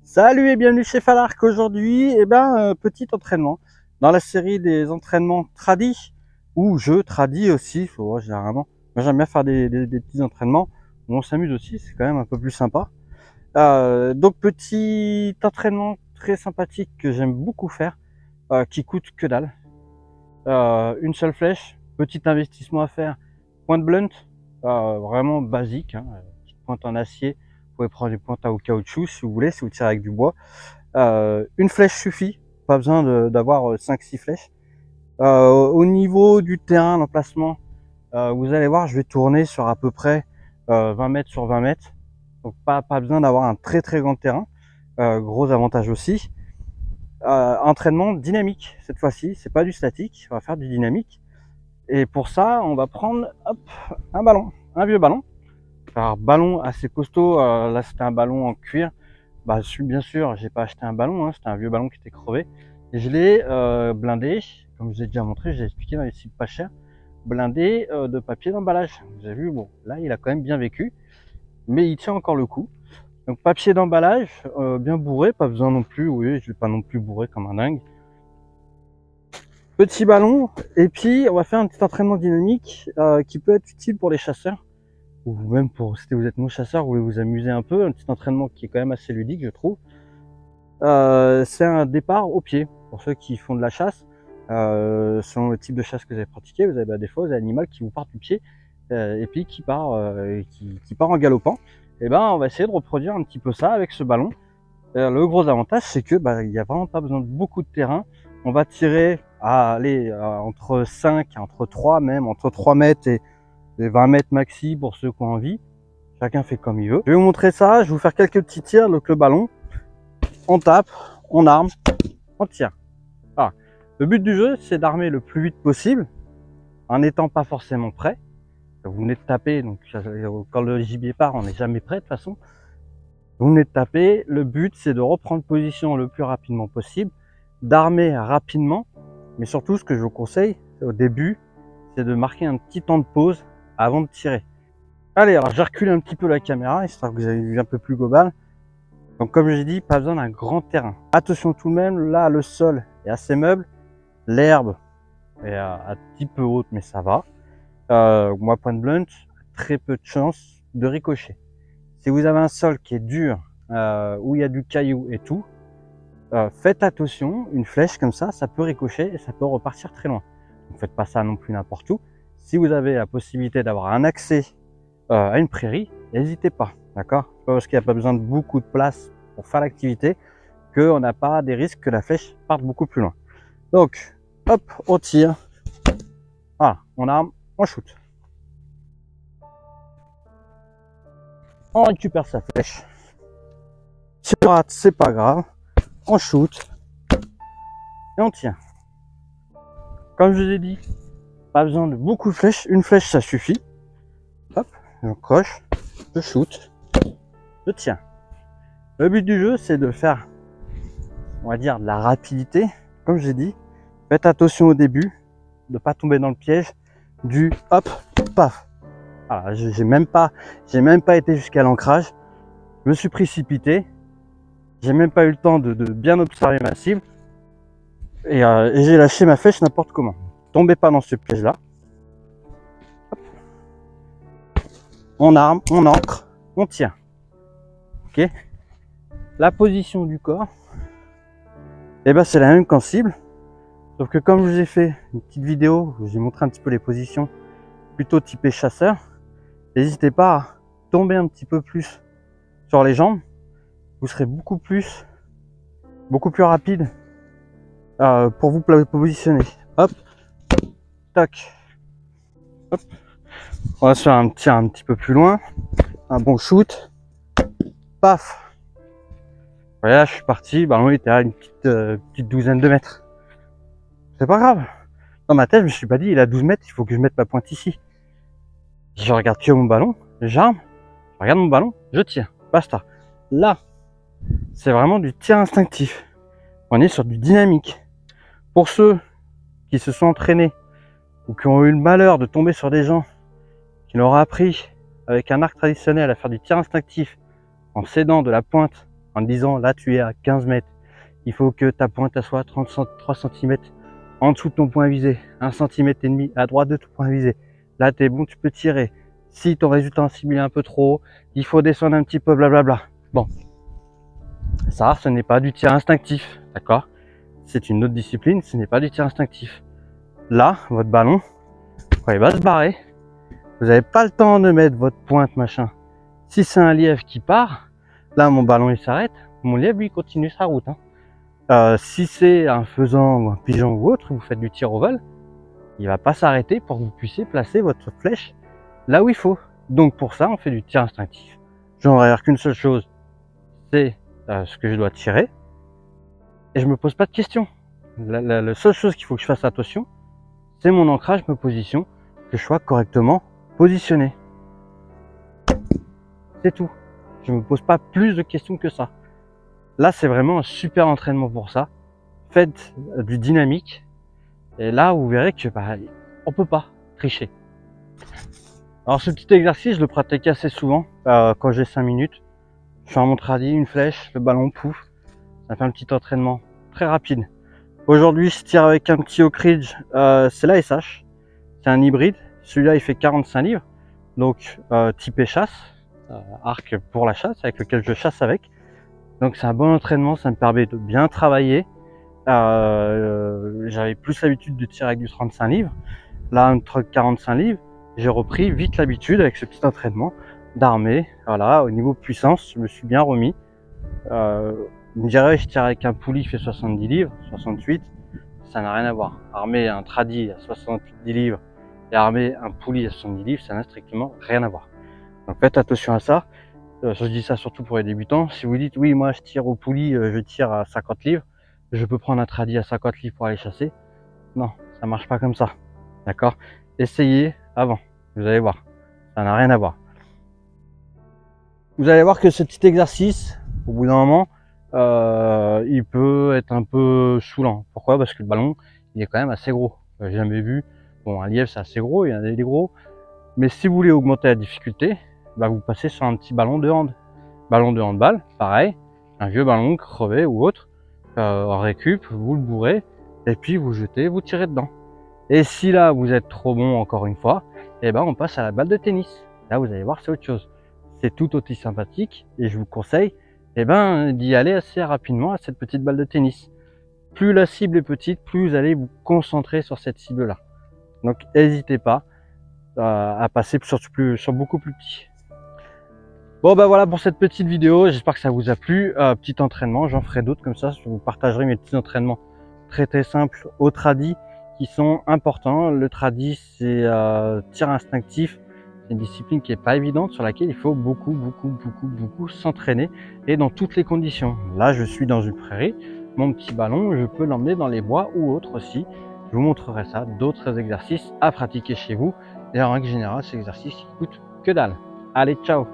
Salut et bienvenue chez Falark. Aujourd'hui, petit entraînement dans la série des entraînements tradis ou jeux tradis aussi. Généralement, moi j'aime bien faire des petits entraînements où on s'amuse aussi, c'est quand même un peu plus sympa. Donc petit entraînement très sympathique que j'aime beaucoup faire, qui coûte que dalle. Une seule flèche, petit investissement à faire, pointe blunt, vraiment basique, hein, petite pointe en acier. Vous pouvez prendre des pointes au caoutchouc si vous voulez, si vous tirez avec du bois. Une flèche suffit, pas besoin d'avoir 5-6 flèches. Au niveau du terrain, l'emplacement, vous allez voir, je vais tourner sur à peu près 20 mètres sur 20 mètres. Donc pas besoin d'avoir un très grand terrain. Gros avantage aussi. Entraînement dynamique cette fois-ci, c'est pas du statique, on va faire du dynamique. Et pour ça, on va prendre un ballon, un vieux ballon. Alors, ballon assez costaud, là c'était un ballon en cuir. Bien sûr, j'ai pas acheté un ballon, hein, c'était un vieux ballon qui était crevé. Et je l'ai blindé, comme je vous ai déjà montré, je l'ai expliqué dans les sites pas chers, blindé de papier d'emballage. Vous avez vu, bon, là il a quand même bien vécu, mais il tient encore le coup. Donc papier d'emballage, bien bourré, pas besoin non plus, oui, je l'ai pas non plus bourré comme un dingue. Petit ballon, et puis on va faire un petit entraînement dynamique qui peut être utile pour les chasseurs, ou même pour si vous êtes non chasseur, vous voulez vous amuser un peu, un petit entraînement qui est quand même assez ludique, je trouve. C'est un départ au pied, pour ceux qui font de la chasse. Selon le type de chasse que vous avez pratiqué, vous avez des fois vous avez l'animal qui vous part du pied et puis qui part en galopant. Et on va essayer de reproduire un petit peu ça avec ce ballon. Le gros avantage, c'est que il n'y a vraiment pas besoin de beaucoup de terrain. On va tirer entre 5, entre 3 même, entre 3 mètres et 20 mètres maxi pour ceux qui ont envie. Chacun fait comme il veut. Je vais vous montrer ça, je vais vous faire quelques petits tirs. Donc le ballon, on tape, on arme, on tire. Voilà. Le but du jeu, c'est d'armer le plus vite possible, en n'étant pas forcément prêt. Vous venez de taper, donc quand le gibier part, on n'est jamais prêt de toute façon. Vous venez de taper, le but c'est de reprendre position le plus rapidement possible, d'armer rapidement, mais surtout ce que je vous conseille au début, c'est de marquer un petit temps de pause avant de tirer. Allez, alors j'ai reculé un petit peu la caméra, histoire que vous avez vu un peu plus global. Donc comme j'ai dit, pas besoin d'un grand terrain. Attention tout de même, là le sol est assez meuble, l'herbe est un petit peu haute, mais ça va. Moi, point blunt, très peu de chance de ricocher. Si vous avez un sol qui est dur, où il y a du caillou et tout, faites attention, une flèche comme ça peut ricocher et ça peut repartir très loin. Ne faites pas ça non plus n'importe où. Si vous avez la possibilité d'avoir un accès à une prairie, n'hésitez pas, d'accord? C'est pas parce qu'il n'y a pas besoin de beaucoup de place pour faire l'activité qu'on n'a pas des risques que la flèche parte beaucoup plus loin. Donc, hop, on tire, voilà, on arme, on shoot. On récupère sa flèche. Si on rate, c'est pas grave. On shoot et on tient. Comme je vous ai dit, pas besoin de beaucoup de flèches. Une flèche, ça suffit. Hop, je croche, je shoot, je tiens. Le but du jeu, c'est de faire, on va dire, de la rapidité. Comme je l'ai dit, faites attention au début, de ne pas tomber dans le piège du hop, paf. Voilà, j'ai même pas été jusqu'à l'ancrage. Je me suis précipité. J'ai même pas eu le temps de bien observer ma cible. Et j'ai lâché ma flèche n'importe comment. Tombez pas dans ce piège-là. On arme, on ancre, on tient. Ok. La position du corps, c'est la même qu'en cible. Sauf que comme je vous ai fait une petite vidéo où j'ai montré un petit peu les positions plutôt typées chasseur, n'hésitez pas à tomber un petit peu plus sur les jambes. Vous serez beaucoup plus rapide pour vous positionner. Hop, tac, hop. On va se faire un tir un petit peu plus loin, un bon shoot, paf. Voilà, je suis parti, le ballon était à une petite douzaine de mètres. C'est pas grave. Dans ma tête, je me suis pas dit, il est à 12 mètres, il faut que je mette ma pointe ici. Je regarde que mon ballon, j'arme, je regarde mon ballon, je tire, basta. Là, c'est vraiment du tir instinctif. On est sur du dynamique. Pour ceux qui se sont entraînés ou qui ont eu le malheur de tomber sur des gens qui leur ont appris avec un arc traditionnel à faire du tir instinctif en s'aidant de la pointe, en disant là tu es à 15 mètres, il faut que ta pointe soit 3 cm en dessous de ton point visé, 1,5 cm à droite de ton point visé. Là tu es bon, tu peux tirer. Si ton résultat en cible est un peu trop haut, il faut descendre un petit peu, blablabla. Bon, ça, ce n'est pas du tir instinctif, d'accord? C'est une autre discipline, ce n'est pas du tir instinctif. Là, votre ballon, quand il va se barrer, vous n'avez pas le temps de mettre votre pointe, machin. Si c'est un lièvre qui part, là, mon ballon, il s'arrête. Mon lièvre, lui, continue sa route. Si c'est un faisan ou un pigeon ou autre, vous faites du tir au vol, il va pas s'arrêter pour que vous puissiez placer votre flèche là où il faut. Donc, pour ça, on fait du tir instinctif. Je n'en regarde qu'une seule chose, c'est ce que je dois tirer. Et je me pose pas de questions. La seule chose qu'il faut que je fasse attention, c'est mon ancrage, ma position, que je sois correctement positionné. C'est tout. Je me pose pas plus de questions que ça. Là, c'est vraiment un super entraînement pour ça. Faites du dynamique. Et là, vous verrez que on peut pas tricher. Alors, ce petit exercice, je le pratique assez souvent quand j'ai 5 minutes. Je fais un mon tradi, une flèche, le ballon pouf. Ça fait un petit entraînement très rapide. Aujourd'hui, je tire avec un petit Oak Ridge. C'est l'ASH. C'est un hybride. Celui-là, il fait 45 livres. Donc, typé chasse. Arc pour la chasse, avec lequel je chasse avec. Donc, c'est un bon entraînement. Ça me permet de bien travailler. J'avais plus l'habitude de tirer avec du 35 livres. Là, entre 45 livres, j'ai repris vite l'habitude avec ce petit entraînement d'armée. Voilà, au niveau puissance, je me suis bien remis. Vous me direz, je tire avec un poulie qui fait 70 livres, 68, ça n'a rien à voir. Armer un tradi à 70 livres et armer un poulie à 70 livres, ça n'a strictement rien à voir. Donc faites attention à ça. Je dis ça surtout pour les débutants. Si vous dites, oui, moi je tire au poulie, je tire à 50 livres, je peux prendre un tradi à 50 livres pour aller chasser. Non, ça marche pas comme ça. D'accord? Essayez avant, vous allez voir, ça n'a rien à voir. Vous allez voir que ce petit exercice, au bout d'un moment, il peut être un peu saoulant. Pourquoi? Parce que le ballon, il est quand même assez gros. J'ai jamais vu, bon, un lièvre c'est assez gros, il y en a des gros, mais si vous voulez augmenter la difficulté, bah, vous passez sur un petit ballon de hand. Ballon de handball, pareil, un vieux ballon crevé ou autre, en récup, vous le bourrez, et puis vous jetez, vous tirez dedans. Et si là vous êtes trop bon encore une fois, et ben on passe à la balle de tennis. Là vous allez voir, c'est autre chose. C'est tout aussi sympathique, et je vous conseille d'y aller assez rapidement à cette petite balle de tennis. Plus la cible est petite, plus vous allez vous concentrer sur cette cible-là. Donc n'hésitez pas à passer sur beaucoup plus petit. Bon bah voilà pour cette petite vidéo, j'espère que ça vous a plu. Petit entraînement, j'en ferai d'autres comme ça, je vous partagerai mes petits entraînements très simples au tradi qui sont importants. Le tradi c'est tir instinctif. C'est une discipline qui n'est pas évidente, sur laquelle il faut beaucoup s'entraîner et dans toutes les conditions. Là, je suis dans une prairie, mon petit ballon, je peux l'emmener dans les bois ou autre aussi. Je vous montrerai ça, d'autres exercices à pratiquer chez vous. Et en règle générale, ces exercices qui coûtent que dalle. Allez, ciao!